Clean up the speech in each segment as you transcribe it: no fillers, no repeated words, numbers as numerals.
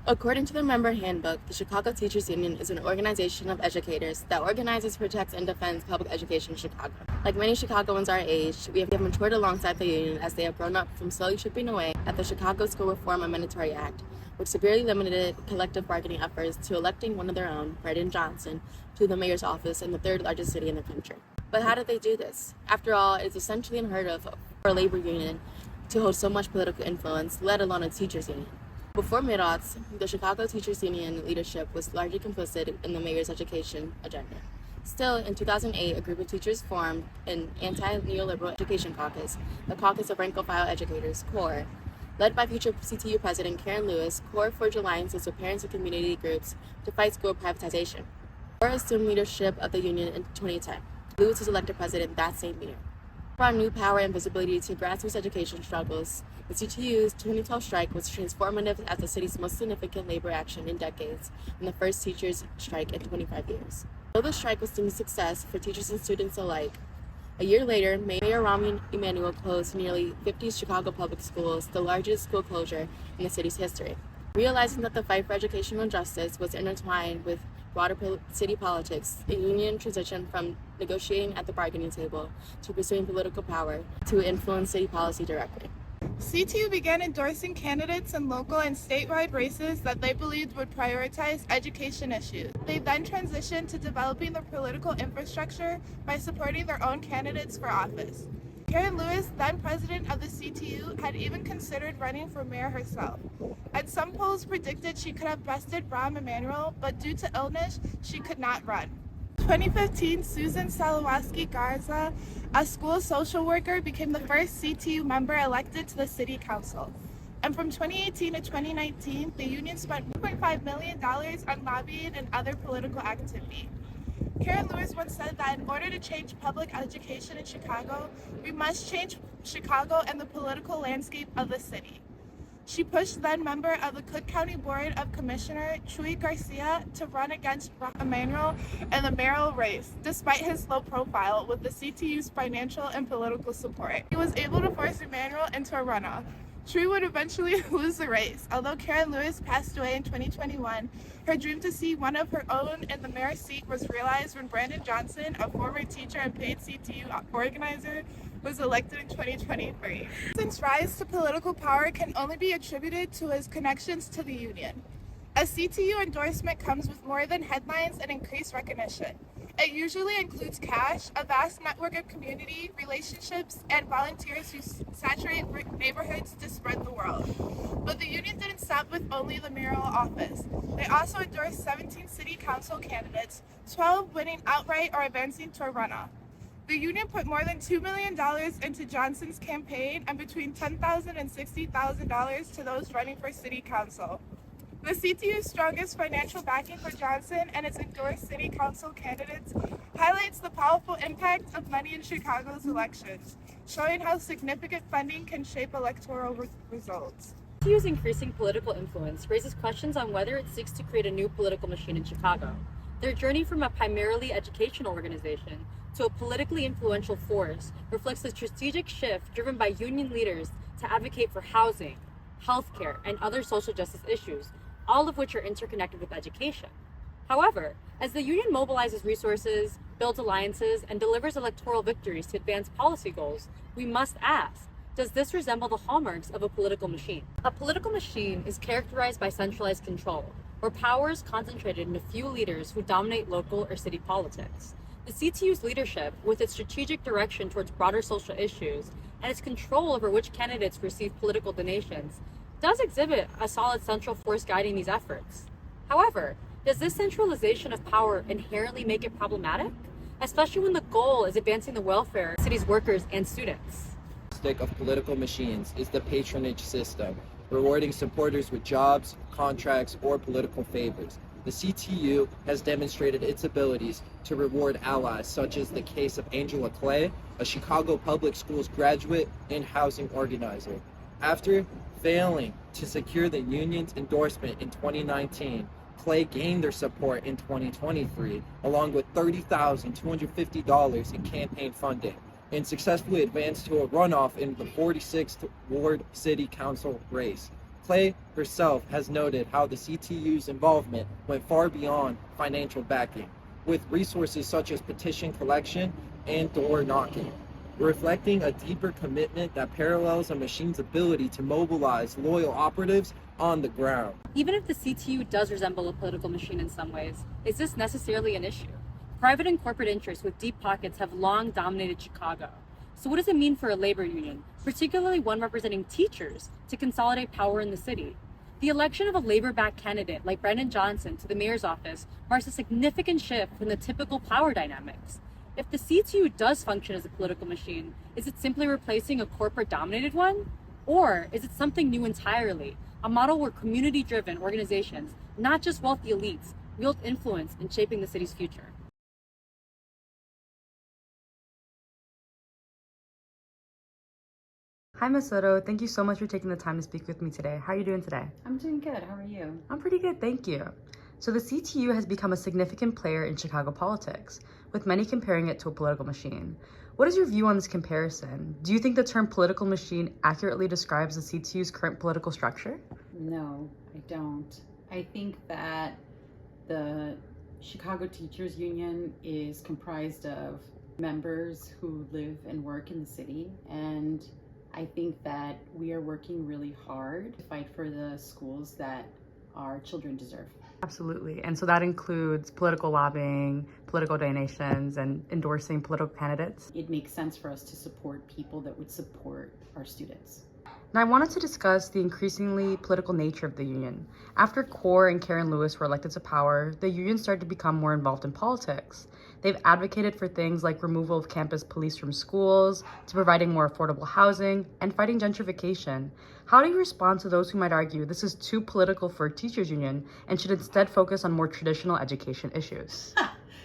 According to the member handbook, the Chicago Teachers Union is an organization of educators that organizes, protects, and defends public education in Chicago. Like many Chicagoans our age, we have matured alongside the union as they have grown up from slowly chipping away at the Chicago School Reform Amendatory Act, which severely limited collective bargaining efforts to electing one of their own, Brandon Johnson, to the mayor's office in the third largest city in the country. But how did they do this? After all, it's essentially unheard of for a labor union to hold so much political influence, let alone a teachers union. Before mid-aughts, the Chicago Teachers Union leadership was largely complicit in the mayor's education agenda. Still, in 2008, a group of teachers formed an anti-neoliberal education caucus, the Caucus of Rank-and-File Educators, CORE. Led by future CTU President Karen Lewis, CORE forged alliances with parents and community groups to fight school privatization. CORE assumed leadership of the union in 2010. Lewis was elected president that same year. Brought new power and visibility to grassroots education struggles. The CTU's 2012 strike was transformative as the city's most significant labor action in decades and the first teachers' strike in 25 years. Though the strike was deemed a success for teachers and students alike, a year later, Mayor Rahm Emanuel closed nearly 50 Chicago public schools, the largest school closure in the city's history. Realizing that the fight for educational justice was intertwined with broader city politics, the union transitioned from negotiating at the bargaining table to pursuing political power to influence city policy directly. CTU began endorsing candidates in local and statewide races that they believed would prioritize education issues. They then transitioned to developing their political infrastructure by supporting their own candidates for office. Karen Lewis, then president of the CTU, had even considered running for mayor herself. And some polls predicted she could have bested Rahm Emanuel, but due to illness, she could not run. 2015, Susan Salawaski Garza, a school social worker, became the first CTU member elected to the city council. And from 2018 to 2019, the union spent $1.5 million on lobbying and other political activity. Karen Lewis once said that in order to change public education in Chicago, we must change Chicago and the political landscape of the city. She pushed then member of the Cook County Board of Commissioner Chuy Garcia to run against Emanuel in the mayoral race, despite his low profile with the CTU's financial and political support. He was able to force Emanuel into a runoff. Chuy would eventually lose the race. Although Karen Lewis passed away in 2021, her dream to see one of her own in the mayor's seat was realized when Brandon Johnson, a former teacher and paid CTU organizer, was elected in 2023. Johnson's rise to political power can only be attributed to his connections to the union. A CTU endorsement comes with more than headlines and increased recognition. It usually includes cash, a vast network of community relationships, and volunteers who saturate neighborhoods to spread the world. But the union didn't stop with only the mayoral office. They also endorsed 17 city council candidates, 12 winning outright or advancing to a runoff. The union put more than $2 million into Johnson's campaign and between $10,000 and $60,000 to those running for city council. The CTU's strongest financial backing for Johnson and its endorsed city council candidates highlights the powerful impact of money in Chicago's elections, showing how significant funding can shape electoral results. CTU's increasing political influence raises questions on whether it seeks to create a new political machine in Chicago. Their journey from a primarily educational organization to a politically influential force reflects a strategic shift driven by union leaders to advocate for housing, healthcare, and other social justice issues, all of which are interconnected with education. However, as the union mobilizes resources, builds alliances, and delivers electoral victories to advance policy goals, we must ask, does this resemble the hallmarks of a political machine? A political machine is characterized by centralized control, where power is concentrated in a few leaders who dominate local or city politics. The CTU's leadership, with its strategic direction towards broader social issues and its control over which candidates receive political donations, does exhibit a solid central force guiding these efforts. However, does this centralization of power inherently make it problematic, especially when the goal is advancing the welfare of the city's workers and students? Of political machines is the patronage system, rewarding supporters with jobs, contracts, or political favors. The CTU has demonstrated its abilities to reward allies, such as the case of Angela Clay, a Chicago Public Schools graduate and housing organizer. After failing to secure the union's endorsement in 2019, Clay gained their support in 2023, along with $30,250 in campaign funding, and successfully advanced to a runoff in the 46th Ward City Council race. Clay herself has noted how the CTU's involvement went far beyond financial backing, with resources such as petition collection and door knocking, reflecting a deeper commitment that parallels a machine's ability to mobilize loyal operatives on the ground. Even if the CTU does resemble a political machine in some ways, is this necessarily an issue? Private and corporate interests with deep pockets have long dominated Chicago. So what does it mean for a labor union, particularly one representing teachers, to consolidate power in the city? The election of a labor-backed candidate like Brendan Johnson to the mayor's office marks a significant shift from the typical power dynamics. If the CTU does function as a political machine, is it simply replacing a corporate-dominated one? Or is it something new entirely, a model where community-driven organizations, not just wealthy elites, wield influence in shaping the city's future? Hi, Ms. Soto. Thank you so much for taking the time to speak with me today. How are you doing today? I'm doing good. How are you? I'm pretty good, thank you. So the CTU has become a significant player in Chicago politics, with many comparing it to a political machine. What is your view on this comparison? Do you think the term political machine accurately describes the CTU's current political structure? No, I don't. I think that the Chicago Teachers Union is comprised of members who live and work in the city, and I think that we are working really hard to fight for the schools that our children deserve. Absolutely. And so that includes political lobbying, political donations, and endorsing political candidates. It makes sense for us to support people that would support our students. Now, I wanted to discuss the increasingly political nature of the union. After CORE and Karen Lewis were elected to power, the union started to become more involved in politics. They've advocated for things like removal of campus police from schools, to providing more affordable housing, and fighting gentrification. How do you respond to those who might argue this is too political for a teachers union and should instead focus on more traditional education issues?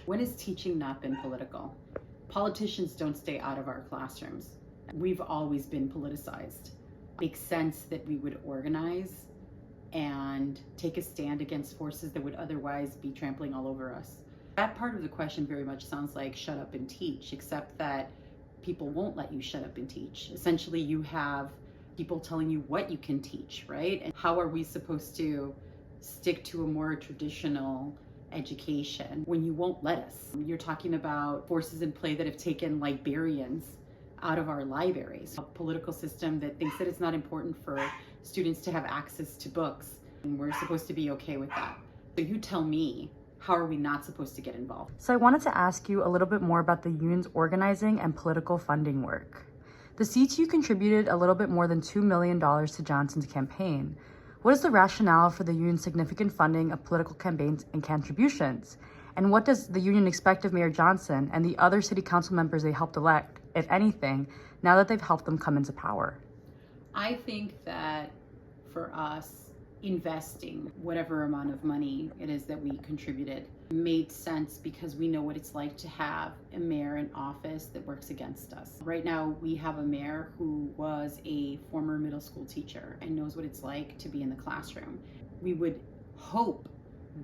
When has teaching not been political? Politicians don't stay out of our classrooms. We've always been politicized. It makes sense that we would organize and take a stand against forces that would otherwise be trampling all over us. That part of the question very much sounds like shut up and teach, except that people won't let you shut up and teach. Essentially, you have people telling you what you can teach, right? And how are we supposed to stick to a more traditional education when you won't let us? You're talking about forces in play that have taken librarians out of our libraries, a political system that thinks that it's not important for students to have access to books, and we're supposed to be okay with that. So you tell me, how are we not supposed to get involved? So I wanted to ask you a little bit more about the union's organizing and political funding work. The CTU contributed a little bit more than $2 million to Johnson's campaign. What is the rationale for the union's significant funding of political campaigns and contributions? And what does the union expect of Mayor Johnson and the other city council members they helped elect, if anything, now that they've helped them come into power? I think that for us, investing whatever amount of money it is that we contributed made sense because we know what it's like to have a mayor in office that works against us. Right now, we have a mayor who was a former middle school teacher and knows what it's like to be in the classroom. We would hope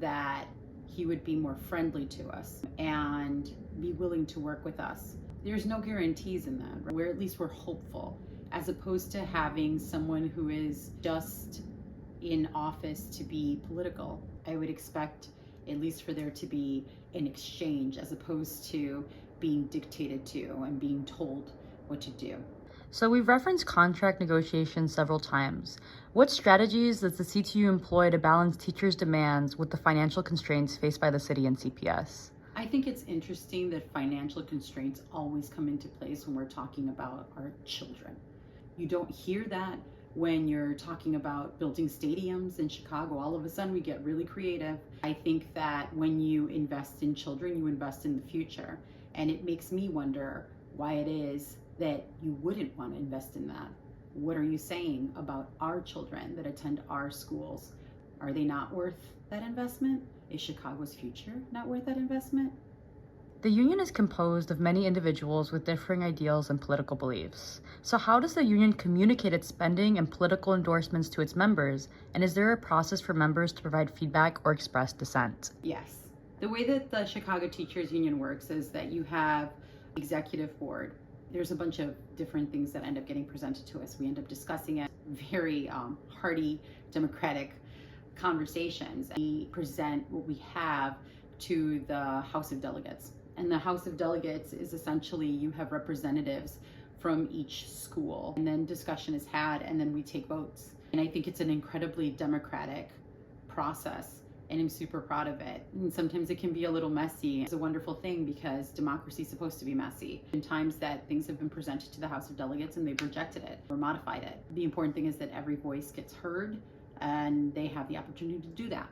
that he would be more friendly to us and be willing to work with us. There's no guarantees in that. At least we're hopeful, as opposed to having someone who is just in office to be political. I would expect at least for there to be an exchange as opposed to being dictated to and being told what to do. So we've referenced contract negotiations several times. What strategies does the CTU employ to balance teachers' demands with the financial constraints faced by the city and CPS? I think it's interesting that financial constraints always come into place when we're talking about our children. You don't hear that when you're talking about building stadiums in Chicago. All of a sudden we get really creative. I think that when you invest in children, you invest in the future. And it makes me wonder why it is that you wouldn't want to invest in that. What are you saying about our children that attend our schools? Are they not worth that investment? Is Chicago's future not worth that investment? The union is composed of many individuals with differing ideals and political beliefs. So how does the union communicate its spending and political endorsements to its members? And is there a process for members to provide feedback or express dissent? Yes. The way that the Chicago Teachers Union works is that you have executive board, There's a bunch of different things that end up getting presented to us. We end up discussing it, very hearty, democratic conversations. We present what we have to the House of Delegates. And the House of Delegates is essentially, you have representatives from each school, and then discussion is had, and then we take votes. And I think it's an incredibly democratic process, and I'm super proud of it. And sometimes it can be a little messy. It's a wonderful thing because democracy is supposed to be messy. In times that things have been presented to the House of Delegates and they've rejected it or modified it. The important thing is that every voice gets heard and they have the opportunity to do that.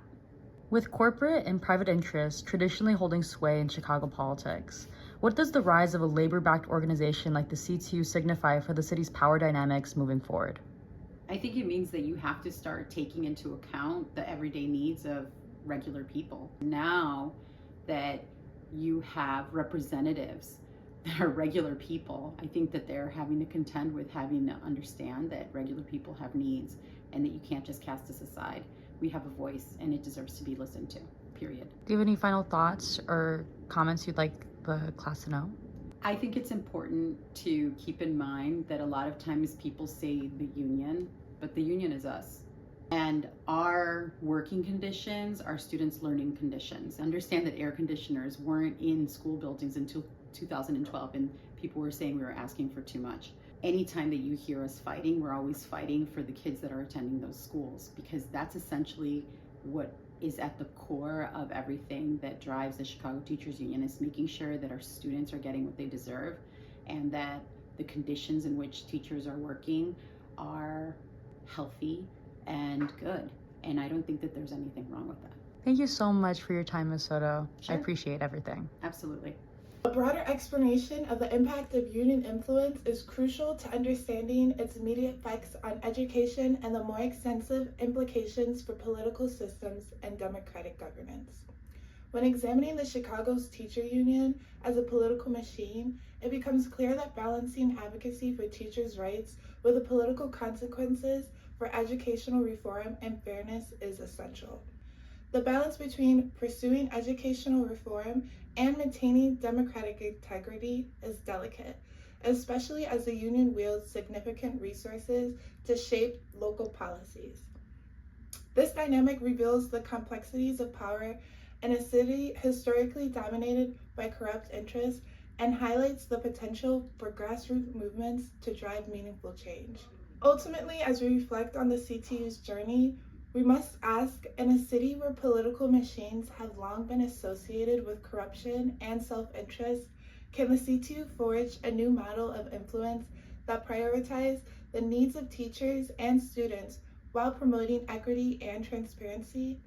With corporate and private interests traditionally holding sway in Chicago politics, what does the rise of a labor-backed organization like the CTU signify for the city's power dynamics moving forward? I think it means that you have to start taking into account the everyday needs of regular people. Now that you have representatives that are regular people, I think that they're having to contend with having to understand that regular people have needs and that you can't just cast us aside. We have a voice and it deserves to be listened to, period. Do you have any final thoughts or comments you'd like the class to know? I think it's important to keep in mind that a lot of times people say the union, but the union is us. And our working conditions, our students' learning conditions. Understand that air conditioners weren't in school buildings until 2012, and people were saying we were asking for too much. Anytime that you hear us fighting, we're always fighting for the kids that are attending those schools, because that's essentially what is at the core of everything that drives the Chicago Teachers Union, is making sure that our students are getting what they deserve and that the conditions in which teachers are working are healthy and good. And I don't think that there's anything wrong with that. Thank you so much for your time, Ms. Soto. Sure. I appreciate everything. Absolutely. A broader explanation of the impact of union influence is crucial to understanding its immediate effects on education and the more extensive implications for political systems and democratic governance. When examining the Chicago's teacher union as a political machine, it becomes clear that balancing advocacy for teachers' rights with the political consequences for educational reform and fairness is essential. The balance between pursuing educational reform and maintaining democratic integrity is delicate, especially as the union wields significant resources to shape local policies. This dynamic reveals the complexities of power in a city historically dominated by corrupt interests and highlights the potential for grassroots movements to drive meaningful change. Ultimately, as we reflect on the CTU's journey, we must ask, in a city where political machines have long been associated with corruption and self-interest, can the CTU forge a new model of influence that prioritizes the needs of teachers and students while promoting equity and transparency?